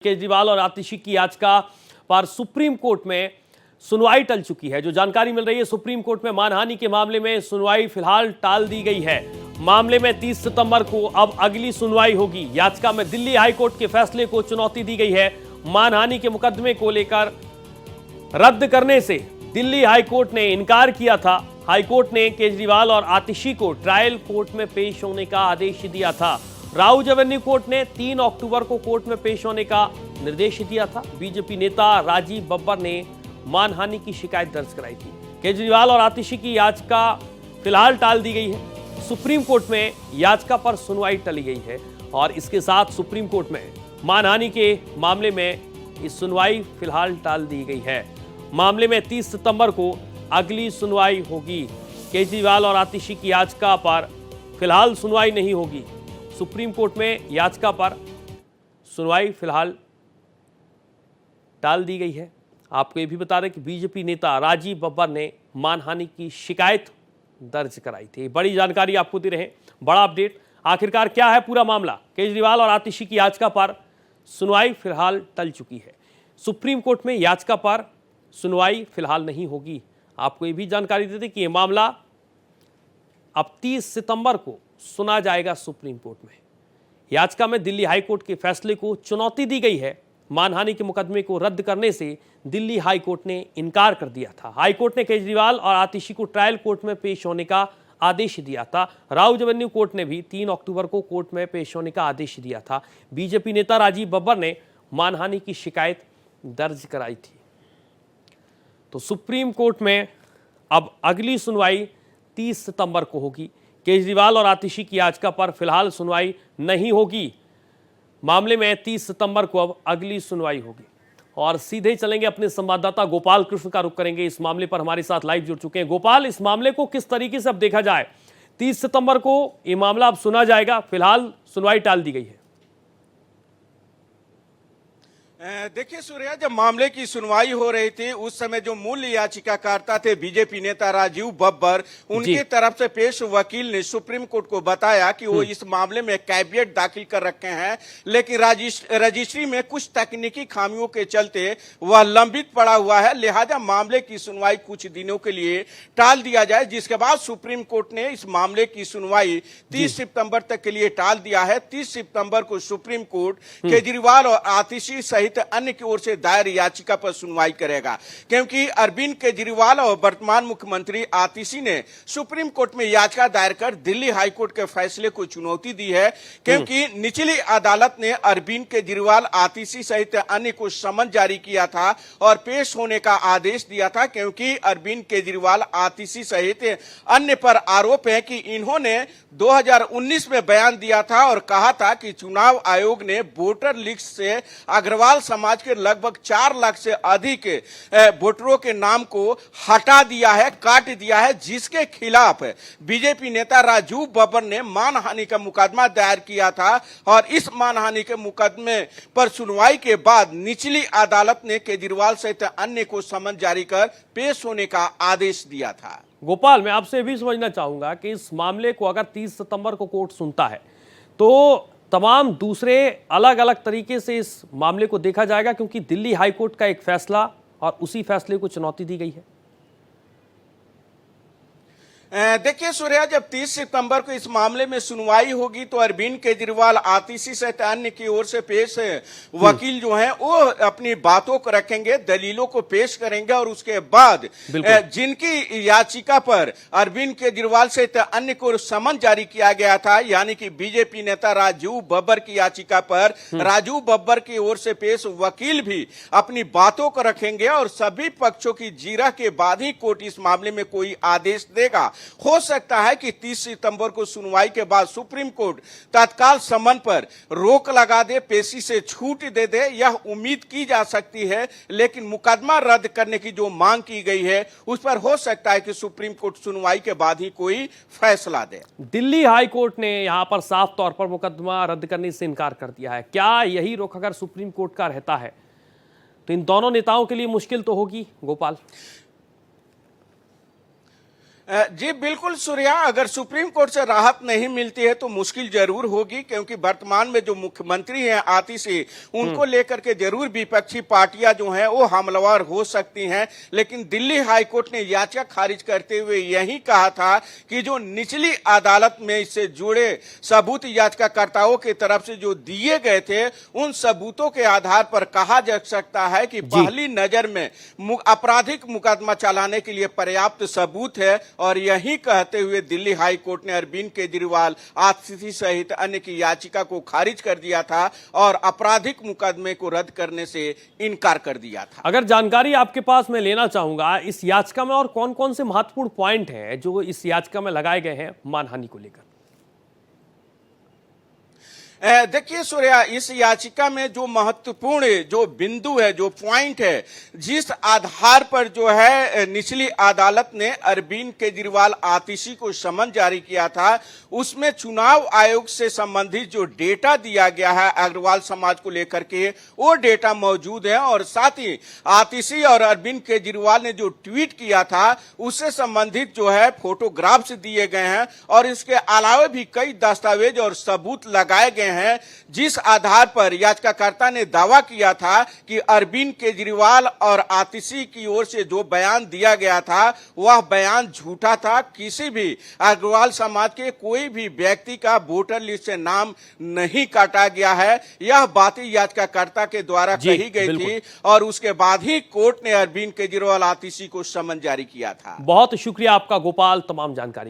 केजरीवाल और आतिशी की याचिका पर सुप्रीम कोर्ट में सुनवाई टल चुकी है। जो जानकारी मिल रही है, सुप्रीम कोर्ट में मानहानि के मामले में सुनवाई फिलहाल टाल दी गई है। मामले में 30 सितंबर को अब अगली सुनवाई होगी। याचिका में दिल्ली हाईकोर्ट के फैसले को चुनौती दी गई है। मानहानि के मुकदमे को लेकर रद्द करने से दिल्ली हाईकोर्ट ने इनकार किया था। हाईकोर्ट ने केजरीवाल और आतिशी को ट्रायल कोर्ट में पेश होने का आदेश दिया था। राउज एवेन्यू कोर्ट ने 3 अक्टूबर को कोर्ट में पेश होने का निर्देश दिया था। बीजेपी नेता राजीव बब्बर ने मानहानि की शिकायत दर्ज कराई थी। केजरीवाल और आतिशी की याचिका फिलहाल टाल दी गई है। सुप्रीम कोर्ट में याचिका पर सुनवाई टली गई है और इसके साथ सुप्रीम कोर्ट में मानहानि के मामले में इस सुनवाई फिलहाल टाल दी गई है। मामले में 30 सितंबर को अगली सुनवाई होगी। केजरीवाल और आतिशी की याचिका पर फिलहाल सुनवाई नहीं होगी। सुप्रीम कोर्ट में याचिका पर सुनवाई फिलहाल टाल दी गई है। आपको यह भी बता दें कि बीजेपी नेता राजीव बब्बर ने मानहानि की शिकायत दर्ज कराई थी। बड़ी जानकारी आपको दे रहे हैं, बड़ा अपडेट। आखिरकार क्या है पूरा मामला? केजरीवाल और आतिशी की याचिका पर सुनवाई फिलहाल टल चुकी है। सुप्रीम कोर्ट में याचिका पर सुनवाई फिलहाल नहीं होगी। आपको यह भी जानकारी दे दें कि यह मामला अब 30 सितंबर को सुना जाएगा सुप्रीम कोर्ट में। याचिका में दिल्ली हाईकोर्ट के फैसले को चुनौती दी गई है। मानहानि के मुकदमे को रद्द करने से दिल्ली हाईकोर्ट ने इनकार कर दिया था। हाईकोर्ट ने केजरीवाल और आतिशी को ट्रायल कोर्ट में पेश होने का आदेश दिया था। राउज एवेन्यू कोर्ट ने भी 3 अक्टूबर को कोर्ट में पेश होने का आदेश दिया था। बीजेपी नेता राजीव बब्बर ने मानहानि की शिकायत दर्ज कराई थी। तो सुप्रीम कोर्ट में अब अगली सुनवाई 30 सितंबर को होगी। केजरीवाल और आतिशी की याचिका पर फिलहाल सुनवाई नहीं होगी। मामले में 30 सितंबर को अब अगली सुनवाई होगी। और सीधे चलेंगे अपने संवाददाता गोपाल कृष्ण का रुख करेंगे। इस मामले पर हमारे साथ लाइव जुड़ चुके हैं। गोपाल, इस मामले को किस तरीके से अब देखा जाए? 30 सितंबर को यह मामला अब सुना जाएगा, फिलहाल सुनवाई टाल दी गई है। देखिए सूर्या, जब मामले की सुनवाई हो रही थी उस समय जो मूल याचिकाकर्ता थे बीजेपी नेता राजीव बब्बर, उनके तरफ से पेश वकील ने सुप्रीम कोर्ट को बताया कि वो इस मामले में कैविएट दाखिल कर रखे हैं, लेकिन रजिस्ट्री में कुछ तकनीकी खामियों के चलते वह लंबित पड़ा हुआ है। लिहाजा मामले की सुनवाई कुछ दिनों के लिए टाल दिया जाए, जिसके बाद सुप्रीम कोर्ट ने इस मामले की सुनवाई 30 सितंबर तक के लिए टाल दिया है। 30 सितंबर को सुप्रीम कोर्ट केजरीवाल और आतिशी सहित अन्य की ओर से दायर याचिका पर सुनवाई करेगा, क्योंकि अरविंद केजरीवाल और वर्तमान मुख्यमंत्री आतिशी ने सुप्रीम कोर्ट में याचिका दायर कर दिल्ली हाईकोर्ट के फैसले को चुनौती दी है, क्योंकि निचली अदालत ने अरविंद केजरीवाल, आतिशी सहित अन्य को समन जारी किया था और पेश होने का आदेश दिया था, क्योंकि अरविंद केजरीवाल, आतिशी सहित अन्य पर आरोप है कि इन्होंने 2019 में बयान दिया था और कहा था कि चुनाव आयोग ने वोटर लिस्ट से अग्रवाल समाज के लगभग 4 लाख से अधिक वोटरों के नाम को हटा दिया है, काट दिया है, जिसके खिलाफ बीजेपी नेता राजीव बब्बर ने मानहानि का मुकदमा दायर किया था। और इस मानहानि के मुकदमे पर सुनवाई के बाद निचली अदालत ने केजरीवाल सहित अन्य को समन जारी कर पेश होने का आदेश दिया था। गोपाल, मैं आपसे भी समझना चाहूंगा कि इस मामले को अगर 30 सितंबर को कोर्ट सुनता है तो तमाम दूसरे अलग अलग तरीके से इस मामले को देखा जाएगा, क्योंकि दिल्ली हाईकोर्ट का एक फैसला और उसी फैसले को चुनौती दी गई है। देखिए सूर्या, जब 30 सितंबर को इस मामले में सुनवाई होगी तो अरविंद केजरीवाल, आतिशी सहित अन्य की ओर से पेश वकील जो हैं वो अपनी बातों को रखेंगे, दलीलों को पेश करेंगे और उसके बाद जिनकी याचिका पर अरविंद केजरीवाल सहित अन्य को समन जारी किया गया था, यानी कि बीजेपी नेता राजीव बब्बर की याचिका पर राजीव बब्बर की ओर से पेश वकील भी अपनी बातों को रखेंगे और सभी पक्षों की जीरा के बाद ही कोर्ट इस मामले में कोई आदेश देगा। हो सकता है कि 30 सितंबर को सुनवाई के बाद सुप्रीम कोर्ट तत्काल समन पर रोक लगा दे, पेशी से छूट दे दे, यह उम्मीद की जा सकती है। लेकिन मुकदमा रद्द करने की जो मांग की गई है उस पर हो सकता है कि सुप्रीम कोर्ट सुनवाई के बाद ही कोई फैसला दे। दिल्ली हाई कोर्ट ने यहां पर साफ तौर पर मुकदमा रद्द करने से इनकार कर दिया है। क्या यही रुख अगर सुप्रीम कोर्ट का रहता है तो इन दोनों नेताओं के लिए मुश्किल तो होगी गोपाल? जी बिल्कुल सूर्या, अगर सुप्रीम कोर्ट से राहत नहीं मिलती है तो मुश्किल जरूर होगी, क्योंकि वर्तमान में जो मुख्यमंत्री हैं आतिशी, उनको लेकर के जरूर विपक्षी पार्टियां जो हैं वो हमलावर हो सकती हैं। लेकिन दिल्ली हाईकोर्ट ने याचिका खारिज करते हुए यही कहा था कि जो निचली अदालत में इससे जुड़े सबूत याचिकाकर्ताओं की तरफ से जो दिए गए थे, उन सबूतों के आधार पर कहा जा सकता है कि पहली नजर में आपराधिक मुकदमा चलाने के लिए पर्याप्त सबूत है। और यही कहते हुए दिल्ली हाई कोर्ट ने अरविंद केजरीवाल, आतिशी सहित अन्य की याचिका को खारिज कर दिया था और आपराधिक मुकदमे को रद्द करने से इनकार कर दिया था। अगर जानकारी आपके पास मैं लेना चाहूंगा, इस याचिका में और कौन कौन से महत्वपूर्ण पॉइंट हैं जो इस याचिका में लगाए गए हैं मानहानि को लेकर? देखिए सूर्या, इस याचिका में जो महत्वपूर्ण जो बिंदु है, जो पॉइंट है, जिस आधार पर जो है निचली अदालत ने अरविंद केजरीवाल आतिशी को समन जारी किया था, उसमें चुनाव आयोग से संबंधित जो डेटा दिया गया है अग्रवाल समाज को लेकर के, वो डेटा मौजूद है। और साथ ही आतिशी और अरविंद केजरीवाल ने जो ट्वीट किया था उससे संबंधित जो है फोटोग्राफ्स दिए गए हैं और इसके अलावा भी कई दस्तावेज और सबूत लगाए गए हैं, जिस आधार पर याचिकाकर्ता ने दावा किया था कि अरविंद केजरीवाल और आतिशी की ओर से जो बयान दिया गया था वह बयान झूठा था। किसी भी अग्रवाल समाज के कोई भी व्यक्ति का वोटर लिस्ट से नाम नहीं काटा गया है, यह बातें याचिकाकर्ता के द्वारा कही गई थी और उसके बाद ही कोर्ट ने अरविंद केजरीवाल आतिशी को समन जारी किया था। बहुत शुक्रिया आपका गोपाल, तमाम जानकारी